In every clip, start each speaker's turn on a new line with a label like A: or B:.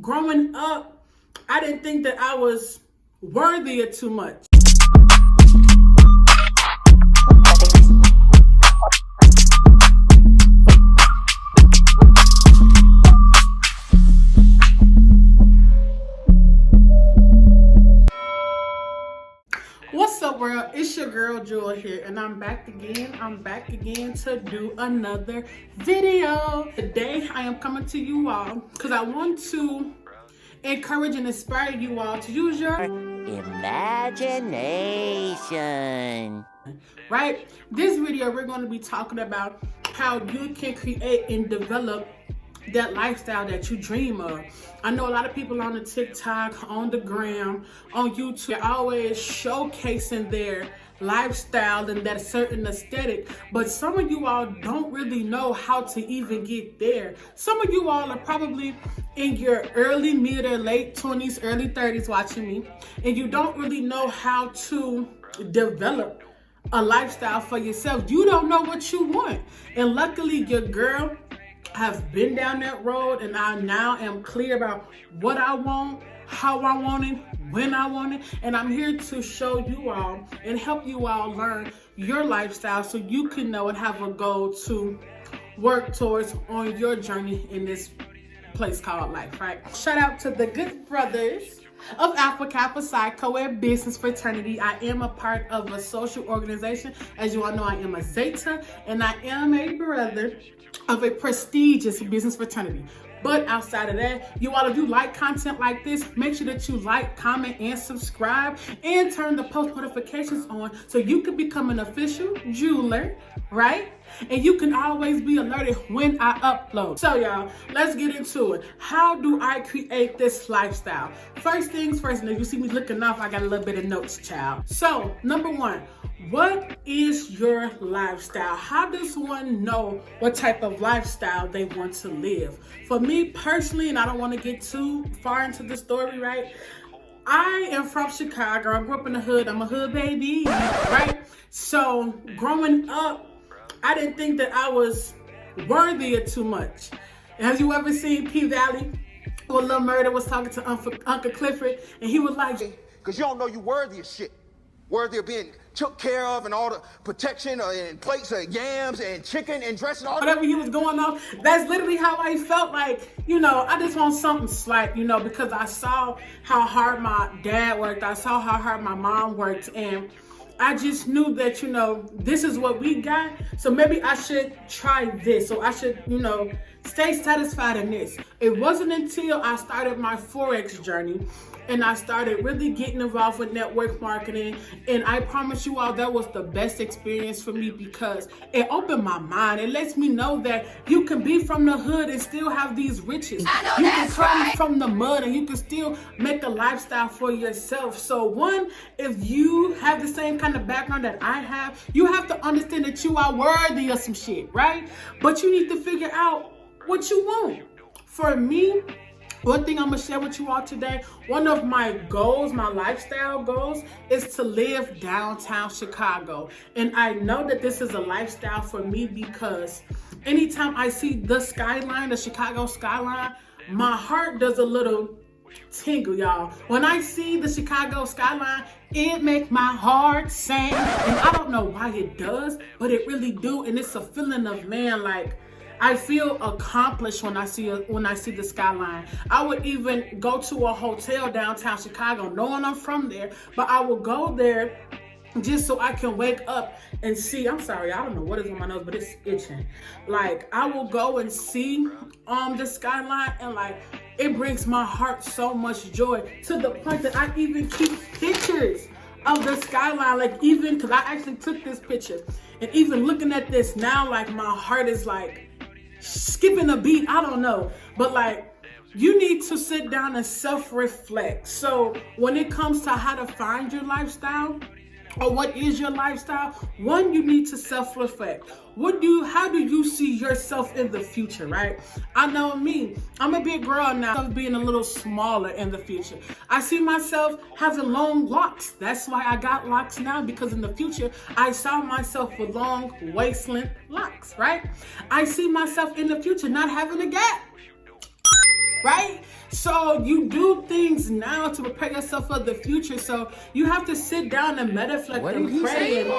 A: Growing up, I didn't think that I was worthy of too much. What's up, world? It's your girl Jewel here, and I'm back again. To do another video. Today I am coming to you all because I want to encourage and inspire you all to use your
B: imagination.
A: Right? This video we're going to be talking about how you can create and develop that lifestyle that you dream of. I know a lot of people on the TikTok, on the gram, on YouTube, they're always showcasing their lifestyle and that certain aesthetic, but some of you all don't really know how to even get there. Some of you all are probably in your early, mid, or late 20s, early 30s watching me, and you don't really know how to develop a lifestyle for yourself. You don't know what you want. And luckily, your girl have been down that road, and I now am clear about what I want, how I want it, when I want it, and I'm here to show you all and help you all learn your lifestyle so you can know and have a goal to work towards on your journey in this place called life, right? Shout out to the good brothers of Alpha Kappa Psi Co-ed Business Fraternity. I am a part of a social organization. As you all know, I am a Zeta, and I am a brother of a prestigious business fraternity. But outside of that, you all, if you like content like this, make sure that you like, comment, and subscribe, and turn the post notifications on so you can become an official jeweler, right? And you can always be alerted when I upload. So y'all, let's get into it. How do I create this lifestyle? First things first, and if you see me looking off, I got a little bit of notes, child. So, number one, what is your lifestyle? How does one know what type of lifestyle they want to live? For me personally, and I don't want to get too far into the story, right? I am from Chicago. I grew up in the hood. I'm a hood baby, right? So growing up, I didn't think that I was worthy of too much. Have you ever seen P-Valley? Well, Lil Murda was talking to Uncle Clifford, and he was like,
C: because you don't know you worthy of shit. Worthy of being took care of and all the protection and plates of yams and chicken and dressing all
A: whatever he was going on. That's literally how I felt. Like, I just want something slight, because I saw how hard my dad worked. I saw how hard my mom worked, and I just knew that, this is what we got. So maybe I should try this. So I should, stay satisfied in this. It wasn't until I started my Forex journey and I started really getting involved with network marketing. And I promise you all, that was the best experience for me because it opened my mind. It lets me know that you can be from the hood and still have these riches. You can come from the mud and you can still make a lifestyle for yourself. So one, if you have the same kind of background that I have, you have to understand that you are worthy of some shit, right? But you need to figure out what you want. For me, one thing I'm gonna share with you all today, one of my goals, my lifestyle goals, is to live downtown Chicago. And I know that this is a lifestyle for me because anytime I see the skyline, the Chicago skyline, my heart does a little tingle, y'all. When I see the Chicago skyline, it makes my heart sing. And I don't know why it does, but it really do. And it's a feeling of, man, like, I feel accomplished when I see the skyline. I would even go to a hotel downtown Chicago, knowing I'm from there, but I will go there just so I can wake up and see. I'm sorry, I don't know what is on my nose, but it's itching. Like, I will go and see the skyline, and like, it brings my heart so much joy to the point that I even keep pictures of the skyline. Like, even because I actually took this picture, and even looking at this now, like, my heart is like skipping a beat. I don't know, but like, you need to sit down and self-reflect. So when it comes to how to find your lifestyle or what is your lifestyle, one, you need to self-reflect. How do you see yourself in the future, right? I know me, I'm a big girl now, being a little smaller in the future. I see myself having long locks. That's why I got locks now, because in the future, I saw myself with long waist length locks, right? I see myself in the future not having a gap, right? So you do things now to prepare yourself for the future. So you have to sit down and meditate and pray and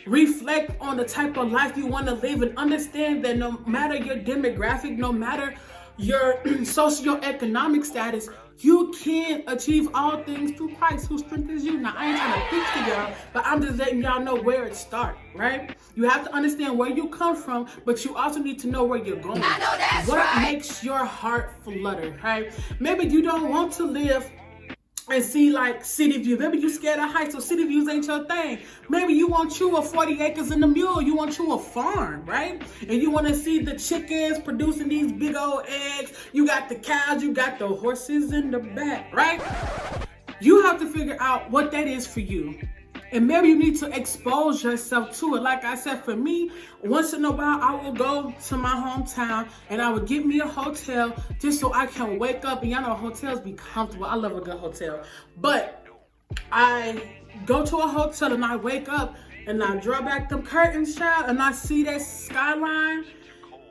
A: reflect on the type of life you want to live, and understand that no matter your demographic, no matter your socioeconomic status, you can achieve all things through Christ who strengthens you. Now, I ain't trying to preach to y'all, but I'm just letting y'all know where it starts, right? You have to understand where you come from, but you also need to know where you're going.
D: I know that's
A: what
D: right.
A: makes your heart flutter, right? Maybe you don't want to live and see like city view. Maybe you scared of heights, so city views ain't your thing. Maybe you want you a 40 acres in the mule. You want you a farm, right? And you want to see the chickens producing these big old eggs. You got the cows, you got the horses in the back, right? You have to figure out what that is for you. And maybe you need to expose yourself to it. Like I said, for me, once in a while, I will go to my hometown and I would get me a hotel just so I can wake up. And y'all know hotels be comfortable. I love a good hotel. But I go to a hotel and I wake up and I draw back them curtains, child, and I see that skyline.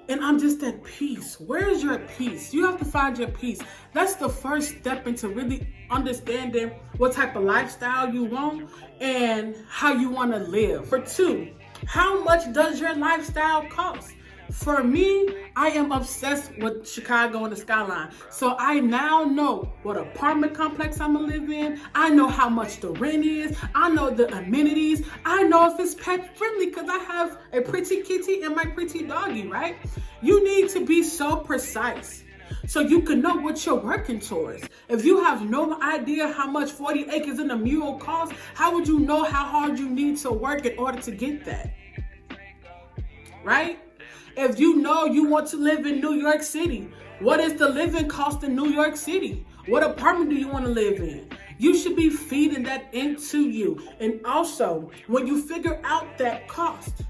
A: And I'm just at peace. Where is your peace? You have to find your peace. That's the first step into really understanding what type of lifestyle you want and how you want to live. For two, how much does your lifestyle cost? For me, I am obsessed with Chicago and the skyline. So I now know what apartment complex I'm gonna live in. I know how much the rent is. I know the amenities. I know if it's pet friendly because I have a pretty kitty and my pretty doggy, right? You need to be so precise so you can know what you're working towards. If you have no idea how much 40 acres in a mule costs, how would you know how hard you need to work in order to get that? Right? If you know you want to live in New York City, what is the living cost in New York City? What apartment do you want to live in? You should be feeding that into you. And also, when you figure out that cost,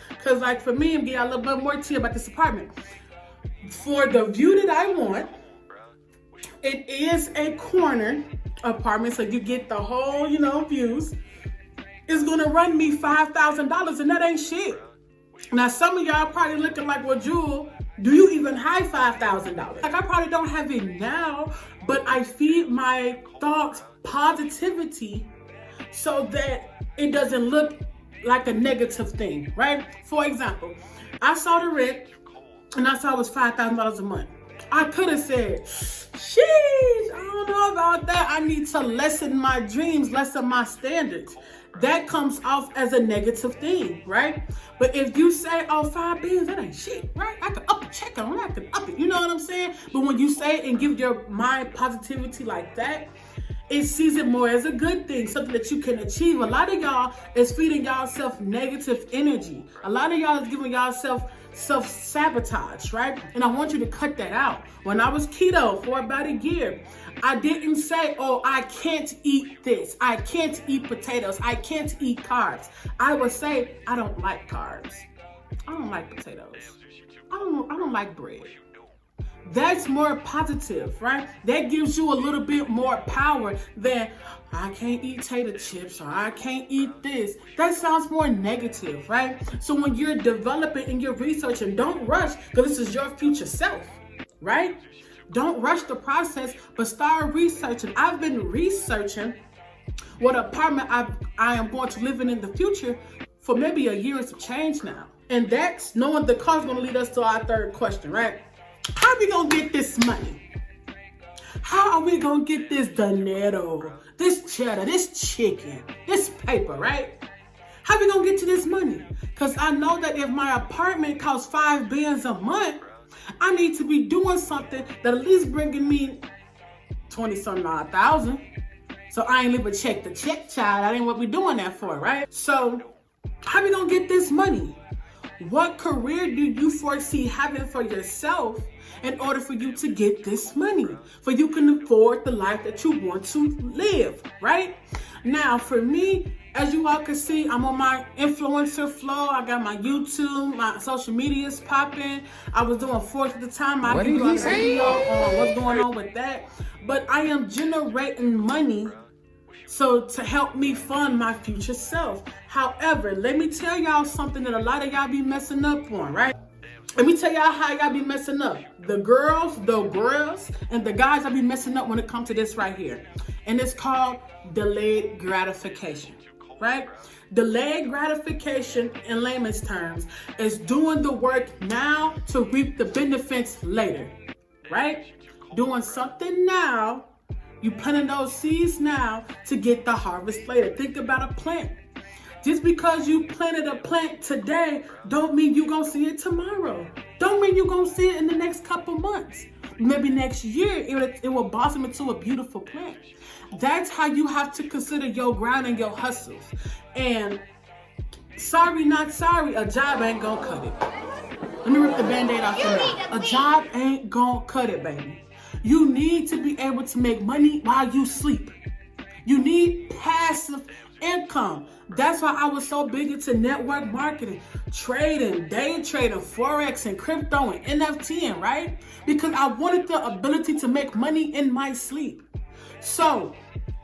A: because like for me, I'm getting a little bit more tea about this apartment. For the view that I want, it is a corner apartment, so you get the whole, views. It's gonna run me $5,000, and that ain't shit. Now, some of y'all probably looking like, well, Jewel, do you even have $5,000? Like, I probably don't have it now, but I feed my thoughts positivity so that it doesn't look like a negative thing, right? For example, I saw the rent and I saw it was $5,000 a month. I could have said, sheesh, I don't know about that. I need to lessen my dreams, lessen my standards. That comes off as a negative thing, right? But if you say, oh, $5 billion, that ain't shit, right? I could up a check on it, I could up it, you know what I'm saying? But when you say it and give your mind positivity like that, it sees it more as a good thing, something that you can achieve. A lot of y'all is feeding y'all self negative energy. A lot of y'all is giving y'all self-sabotage, right? And I want you to cut that out. When I was keto for about a year, I didn't say, oh, I can't eat this. I can't eat potatoes. I can't eat carbs. I would say, I don't like carbs. I don't like potatoes. I don't like bread. That's more positive, right? That gives you a little bit more power than I can't eat tater chips or I can't eat this. That sounds more negative, right? So when you're developing and you're researching, don't rush because this is your future self, right? Don't rush the process, but start researching. I've been researching what apartment I am going to live in the future for maybe a year and some change now. And that's knowing the cost is going to lead us to our third question, right? How are we going to get this money? How are we going to get this dinero, this cheddar, this chicken, this paper, right? How are we going to get to this money? Because I know that if my apartment costs $5 billion a month, I need to be doing something that at least bringing me 20-something odd thousand. So I ain't live a check to check, child. That ain't what we doing that for, right? So how we going to get this money? What career do you foresee having for yourself in order for you to get this money? For you can afford the life that you want to live, right? Now, for me, as you all can see, I'm on my influencer flow. I got my YouTube, my social media's popping. I was doing 4th at the time. I can do a video on what's going on with that. But I am generating money so to help me fund my future self. However, let me tell y'all something that a lot of y'all be messing up on, right? Let me tell y'all how y'all be messing up. The girls, and the guys that be messing up when it comes to this right here. And it's called delayed gratification, right? Delayed gratification, in layman's terms, is doing the work now to reap the benefits later, right? Doing something now, you planting those seeds now to get the harvest later. Think about a plant. Just because you planted a plant today don't mean you're going to see it tomorrow. Don't mean you're going to see it in the next couple months. Maybe next year it will blossom into a beautiful plant. That's how you have to consider your grind and your hustles. And sorry, not sorry, a job ain't going to cut it. Let me rip the Band-Aid off for now. A job ain't going to cut it, baby. You need to be able to make money while you sleep. You need passive income. That's why I was so big into network marketing, trading, day trading, Forex and crypto and NFTing, right? Because I wanted the ability to make money in my sleep. So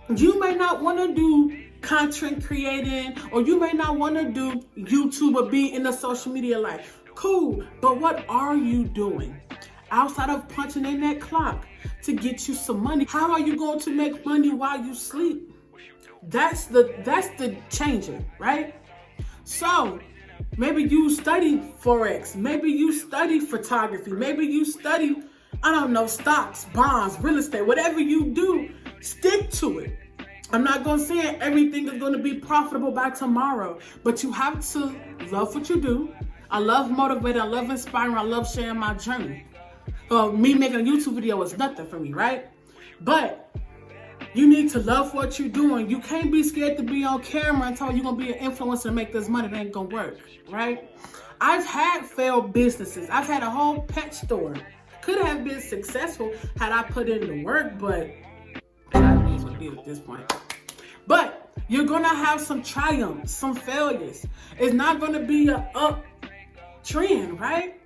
A: you may not want to do content creating, or you may not want to do YouTube or be in the social media life. Cool, but what are you doing outside of punching in that clock to get you some money? How are you going to make money while you sleep? That's the changer, right? So maybe you study Forex, maybe you study photography, maybe you study, I don't know, stocks, bonds, real estate, whatever you do, stick to it. I'm not going to say everything is going to be profitable by tomorrow, but you have to love what you do. I love motivating, I love inspiring, I love sharing my journey. Me making a YouTube video is nothing for me, right? But you need to love what you're doing. You can't be scared to be on camera and tell you're going to be an influencer and make this money. It ain't going to work, right? I've had failed businesses. I've had a whole pet store. Could have been successful had I put in the work, but that is what it is at this point. But you're going to have some triumphs, some failures. It's not going to be an up trend, right?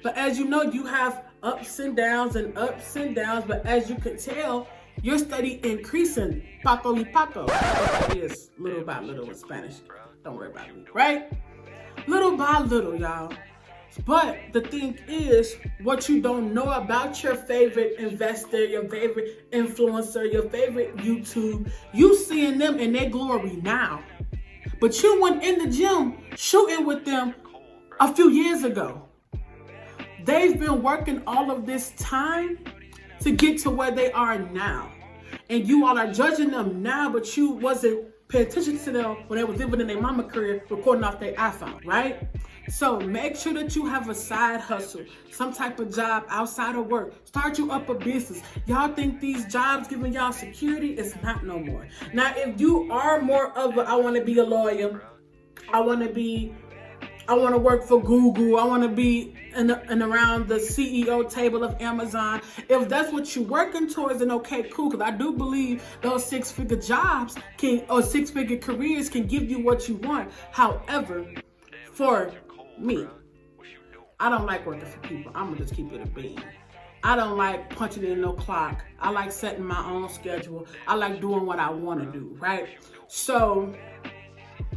A: But as you know, you have ups and downs and ups and downs. But as you can tell, your study increasing, paco y paco. That is little by little in Spanish. Don't worry about me, right? Little by little, y'all. But the thing is, what you don't know about your favorite investor, your favorite influencer, your favorite YouTube, you seeing them in their glory now. But you went in the gym shooting with them a few years ago. They've been working all of this time to get to where they are now. And you all are judging them now, but you wasn't paying attention to them when they were living in their mama career, recording off their iPhone, right? So make sure that you have a side hustle, some type of job outside of work. Start you up a business. Y'all think these jobs giving y'all security? It's not no more. Now, if you are more of a, I want to be a lawyer, I want to work for Google, I want to be in around the CEO table of Amazon. If that's what you're working towards, then okay, cool. Because I do believe those six-figure jobs or six-figure careers can give you what you want. However, for me, I don't like working for people. I'm going to just keep it a bean. I don't like punching in no clock. I like setting my own schedule. I like doing what I want to do, right? So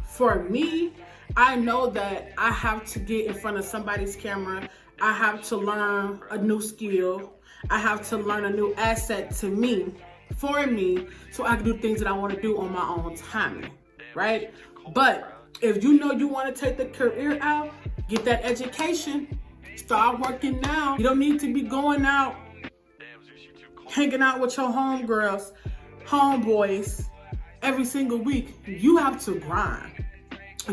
A: for me, I know that I have to get in front of somebody's camera. I have to learn a new skill. I have to learn a new asset to me, for me, so I can do things that I want to do on my own time, right? But if you know you want to take the career out, get that education, start working now. You don't need to be going out, hanging out with your homegirls, homeboys every single week. You have to grind.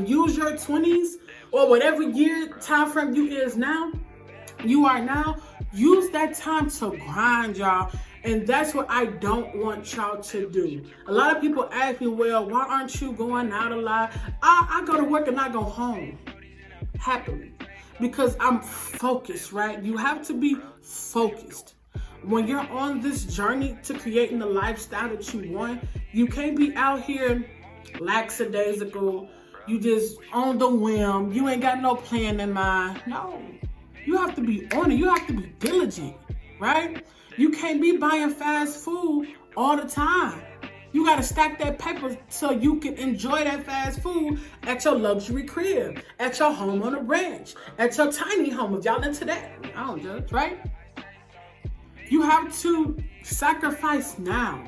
A: Use your 20s or whatever year time frame you are now, use that time to grind, y'all. And that's what I don't want y'all to do. A lot of people ask me, well, why aren't you going out a lot? I go to work and I go home happily because I'm focused, right? You have to be focused. When you're on this journey to creating the lifestyle that you want, you can't be out here lackadaisical. You just on the whim. You ain't got no plan in mind. No. You have to be on it. You have to be diligent, right? You can't be buying fast food all the time. You got to stack that paper so you can enjoy that fast food at your luxury crib, at your home on a ranch, at your tiny home. If y'all into that, I don't judge, right? You have to sacrifice now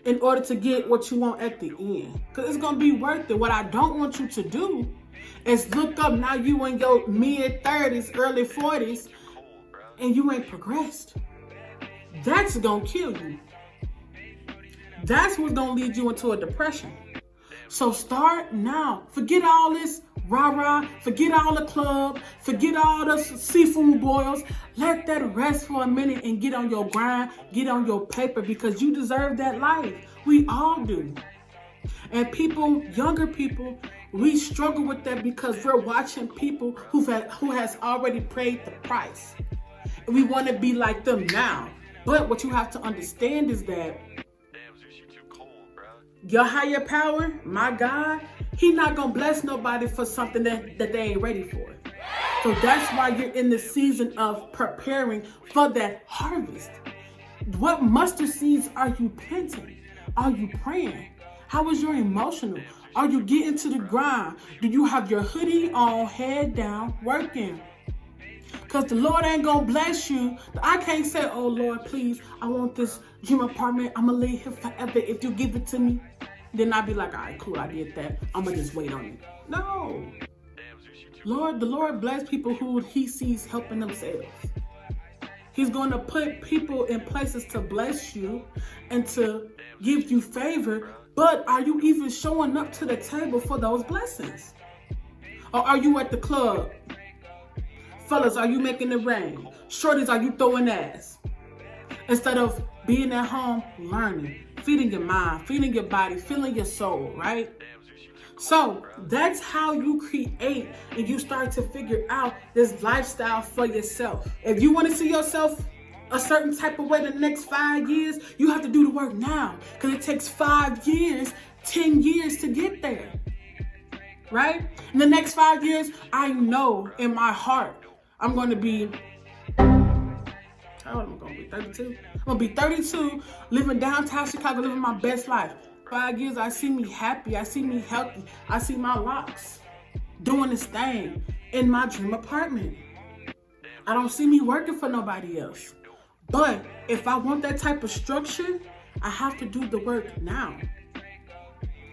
A: in order to get what you want at the end. Because it's going to be worth it. What I don't want you to do is look up now you in your mid-30s, early 40s, and you ain't progressed. That's going to kill you. That's what's going to lead you into a depression. So start now. Forget all this rah-rah. Forget all the club. Forget all the seafood boils. Let that rest for a minute and get on your grind. Get on your paper because you deserve that life. We all do. And people, younger people, we struggle with that because we're watching people who has already paid the price. And we want to be like them now. But what you have to understand is that your higher power, my God, He not going to bless nobody for something that they ain't ready for. So that's why you're in the season of preparing for that harvest. What mustard seeds are you planting? Are you praying? How is your emotional? Are you getting to the grind? Do you have your hoodie on, head down, working? Because the Lord ain't going to bless you. I can't say, oh, Lord, please, I want this dream apartment. I'm going to live here forever if you give it to me. Then I'll be like, all right, cool, I did that. I'm going to just wait on it. No. Lord, the Lord bless people who He sees helping themselves. He's going to put people in places to bless you and to give you favor. But are you even showing up to the table for those blessings? Or are you at the club? Fellas, are you making it rain? Shorties, are you throwing ass? Instead of being at home, learning, feeding your mind, feeding your body, feeling your soul, right? So that's how you create and you start to figure out this lifestyle for yourself. If you want to see yourself a certain type of way the next 5 years, you have to do the work now. Because it takes 5 years, 10 years to get there. Right? In the next 5 years, I know in my heart, I'm going to be, how old am I going to be? 32? I'm going to be 32, living downtown Chicago, living my best life. 5 years, I see me happy. I see me healthy. I see my locks doing this thing in my dream apartment. I don't see me working for nobody else. But if I want that type of structure, I have to do the work now.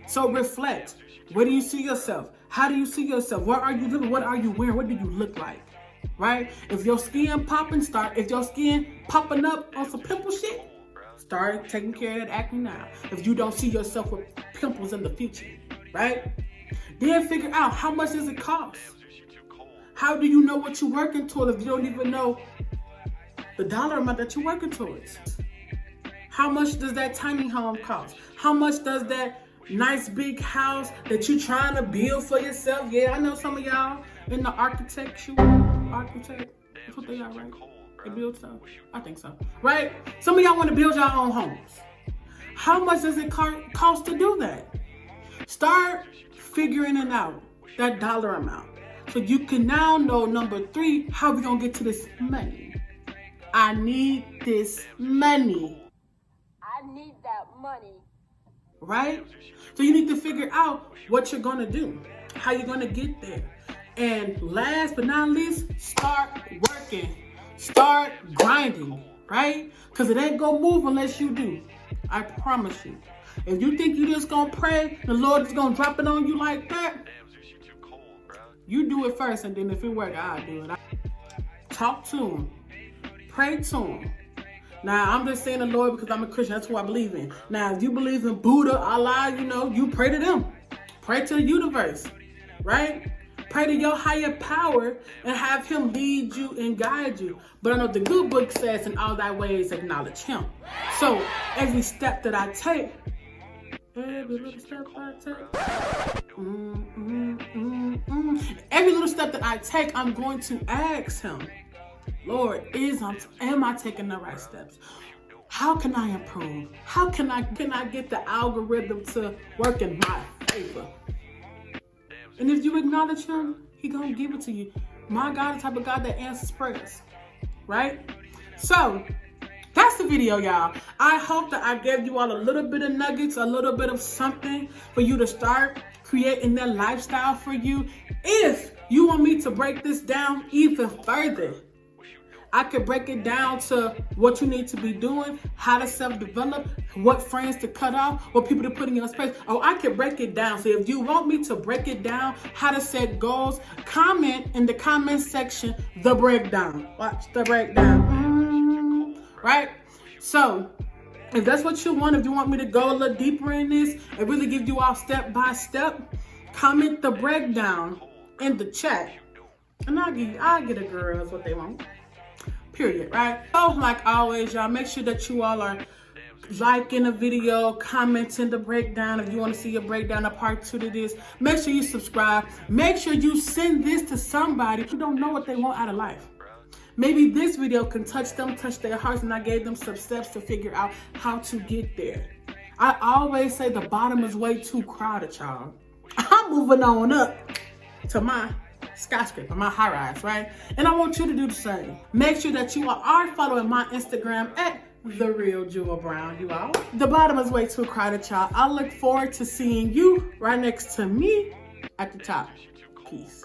A: So reflect. Where do you see yourself? How do you see yourself? Where are you living? What are you wearing? What do you look like? Right? If your skin if your skin popping up on some pimple shit, start taking care of that acne now. If you don't see yourself with pimples in the future, right? Then figure out how much does it cost? How do you know what you're working towards if you don't even know the dollar amount that you're working towards? How much does that tiny home cost? How much does that nice big house that you're trying to build for yourself? Yeah, I know some of y'all in the architect, that's what they are, right? They build stuff? I think so, right? Some of y'all want to build your own homes. How much does it cost to do that? Start figuring it out, that dollar amount. So you can now know, number 3, how we gonna get to this money. I need this money.
D: I need that money.
A: Right? So you need to figure out what you're gonna do, how you're gonna get there. And last but not least, start working. Start grinding, right? Because it ain't gonna move unless you do. I promise you. If you think you just gonna pray, the Lord is gonna drop it on you like that, you do it first, and then if it works, I'll do it. Talk to Him. Pray to Him. Now, I'm just saying the Lord because I'm a Christian. That's who I believe in. Now, if you believe in Buddha, Allah, you pray to them. Pray to the universe, right? Pray to your higher power and have Him lead you and guide you. But I know the good book says, in all thy ways acknowledge Him. So, every step that I take, every little step that I take, I'm going to ask Him, Lord, am I taking the right steps? How can I improve? How can I get the algorithm to work in my favor? And if you acknowledge Him, He gonna give it to you. My God, the type of God that answers prayers, right? So that's the video, y'all. I hope that I gave you all a little bit of nuggets, a little bit of something for you to start creating that lifestyle for you. If you want me to break this down even further, I could break it down to what you need to be doing, how to self-develop, what friends to cut off, what people to put in your space. Oh, I could break it down. So if you want me to break it down, how to set goals, comment in the comment section, the breakdown. Watch the breakdown. Right? So if that's what you want, if you want me to go a little deeper in this and really give you all step by step, comment the breakdown in the chat. And I'll get a girls what they want. Period, right? So, like always, y'all, make sure that you all are liking the video, commenting the breakdown. If you want to see a breakdown, a part 2 to this, make sure you subscribe. Make sure you send this to somebody who don't know what they want out of life. Maybe this video can touch them, touch their hearts, and I gave them some steps to figure out how to get there. I always say the bottom is way too crowded, y'all. I'm moving on up to my skyscraper, my high rise, right? And I want you to do the same. Make sure that you are following my Instagram at The Real Jewel Brown, you all. The bottom is way too crowded, y'all. I look forward to seeing you right next to me at the top. Peace.